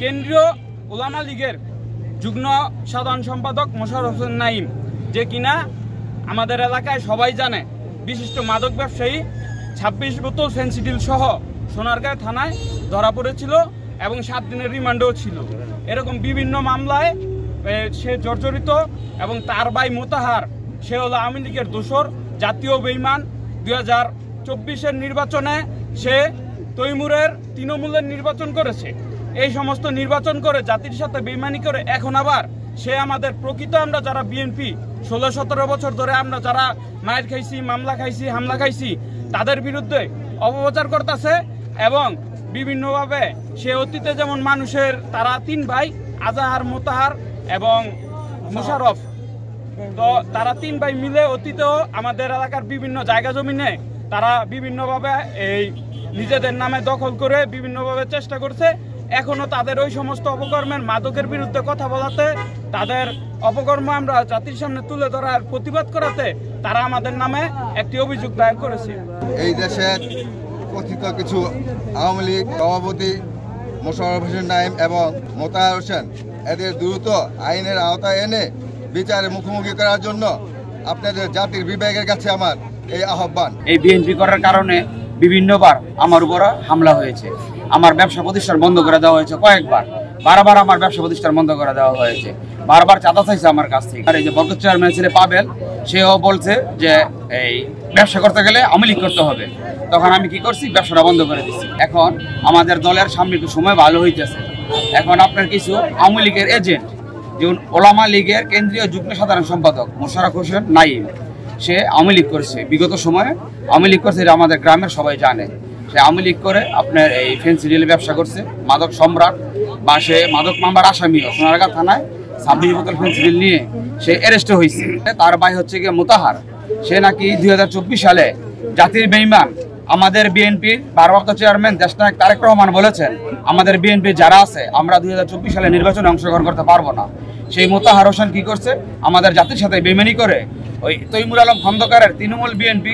কেন্দ্রীয় উলামা লীগের যুগ্ম সাধারণ সম্পাদক মোশাররফ হোসেন নাঈম, যে কিনা আমাদের এলাকায় সবাই জানে বিশিষ্ট মাদক ব্যবসায়ী, 26 বোতল ফেন্সিডিল সহ সোনারগাঁ থানায় ধরা পড়েছিল এবং 7 দিনের রিমান্ডেও ছিল। এরকম বিভিন্ন মামলায় সে জর্জরিত এবং তার ভাই মোতাহার, সে হলো আওয়ামী লীগের দোসর, জাতীয় বেঈমান। 2024-এর নির্বাচনে সে তৈমুরের তৃণমূলের নির্বাচন করেছে। এই সমস্ত নির্বাচন করে জাতির সাথে বেঈমানি করে এখন আবার সে আমাদের প্রকৃত আমরা যারা বিএনপি 16-17 বছর ধরে আমরা যারা মায়ের খাইছি, মামলা খাইছি, হামলা খাইছি, তাদের বিরুদ্ধে অপপ্রচার করতেছে এবং বিভিন্নভাবে সে অতীতে যেমন মানুষের তারা 3 ভাই আজাহার, মোতাহার এবং মোশাররফ, তো তারা 3 ভাই মিলে অতীতেও আমাদের এলাকার বিভিন্ন জায়গা জমিনে তারা বিভিন্নভাবে এই নিজেদের নামে দখল করে বিভিন্নভাবে চেষ্টা করছে। এখনো তাদের ওই সমস্ত অপকর্মের মাদকের বিরুদ্ধে কথা বলাতে, তাদের অপকর্ম আমরা জাতির সামনে তুলে ধরার প্রতিবাদ করাতে তারা আমাদের নামে একটি অভিযোগ দায়ের করেছে। এই দেশের কথিত কিছু আওয়ামী লীগ সভাপতি মোশাররফ হোসেন নাঈম এবং মোতাহার হোসেন, এদের দ্রুত আইনের আওতায় এনে বিচারের মুখোমুখি করার জন্য আপনাদের জাতির বিবেকের কাছে আমার এই আহ্বান। এই বিএনপি করার কারণে বিভিন্নবার আমার উপর হামলা হয়েছে, আমার ব্যবসা প্রতিষ্ঠান বন্ধ করে দেওয়া হয়েছে কয়েকবার, বারবার আমার ব্যবসা প্রতিষ্ঠান বন্ধ করে দেওয়া হয়েছে, বারবার চাঁদা চাইছে আমার কাছ থেকে। আর এই যে বরকত চেয়ারম্যান ছেলে পাবেল, সেও বলছে যে এই ব্যবসা করতে গেলে আওয়ামী লীগ করতে হবে। তখন আমি কি করছি, ব্যবসাটা বন্ধ করে দিচ্ছি। এখন আমাদের দলের সামনে একটু সময় ভালো হইতেছে। এখন আপনার কিছু আওয়ামী লীগের এজেন্ট, যেমন ওলামা লীগের কেন্দ্রীয় যুগ্ম সাধারণ সম্পাদক মোশাররফ হোসেন নাঈম, সে আওয়ামী লীগ করেছে, বিগত সময়ে আওয়ামী লীগ করছে, এটা আমাদের গ্রামের সবাই জানে। সে আওয়ামী লীগ করে আপনার এই ফেন্সিডিল ব্যবসা করছে, মাদক সম্রাট, বা সে মাদক মামলার আসামিও সোনারগাঁ থানায় 26 বোতল ফেন্সিডিল নিয়ে সে অ্যারেস্ট হয়েছে। তার ভাই হচ্ছে গিয়ে মোতাহার, সে নাকি 2024 সালে জাতির বেঈমান। আমাদের বিএনপির ভারপ্রাপ্ত চেয়ারম্যান দেশনায়ক তারেক রহমান বলেছেন, আমাদের বিএনপি যারা আছে আমরা 2024 সালে নির্বাচনে অংশগ্রহণ করতে পারবো না। সেই মোতাহার হোসেন কি করছে, আমাদের জাতির সাথে বেঈমানি করে ওই তৈমুর আলম খন্দকারের তৃণমূল বিএনপি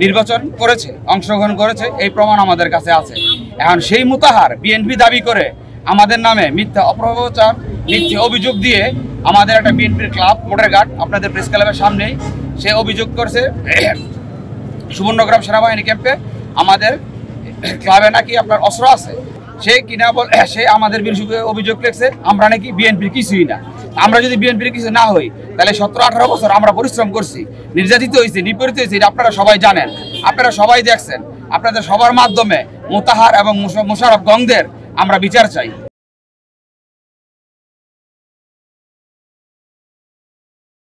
নির্বাচন করেছে, অংশগ্রহণ করেছে, এই প্রমাণ আমাদের কাছে আছে। এখন সেই মোতাহার বিএনপি দাবি করে আমাদের নামে মিথ্যা অপপ্রচার, মিথ্যা অভিযোগ দিয়ে আমাদের একটা বিএনপির ক্লাব মোটরঘাট আপনাদের প্রেস ক্লাবের সামনেই সে অভিযোগ করছে সুবর্ণগ্রাম সেনাবাহিনী ক্যাম্পে আমাদের ক্লাবে নাকি আপনার অস্ত্র আছে। সে কিনা সে আমাদের বিরুদ্ধে অভিযোগ লেখছে আমরা নাকি বিএনপির কিছুই না। আমরা যদি বিএনপির কিছু না হই, তাহলে 17-18 বছর আমরা পরিশ্রম করছি, নির্যাতিত হয়েছি, নিপীড়িত হয়েছি, আপনারা সবাই জানেন, আপনারা সবাই দেখছেন। আপনাদের সবার মাধ্যমে মোতাহার এবং মোশাররফ গংদের আমরা বিচার চাই।